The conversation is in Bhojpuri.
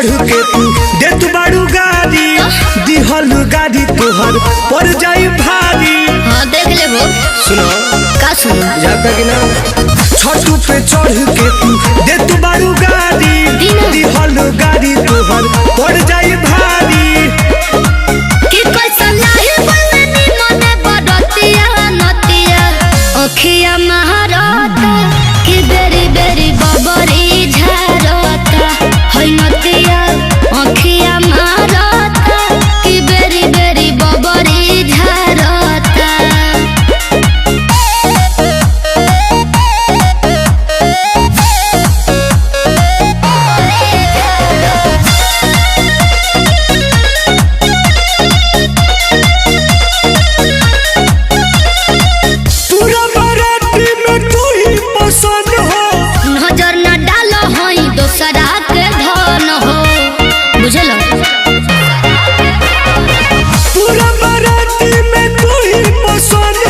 चढ़ के तू दे तू बारू गाड़ी दिहल गाड़ी तोहर पर जाई भारी। हाँ देख ले वो सुनो का सुनो जाता कि ना छठ पे चढ़ के तू दे तू बारू गाड़ी दिहल गाड़ी तोहर पर जाई भारी। कि कैसन लाही बलनी मने बड़तिया नतिया ओखिया महारता कि बेरी बेरी बबरी झारता है नतिया ओखिया महारता कि बेरी बेरी बबरी झारता। पूरा बाराती में तू ही पसंद हो नजर न डालो हई दोसरा के धन हो बुझलो। पूरा बाराती में तू ही पसंद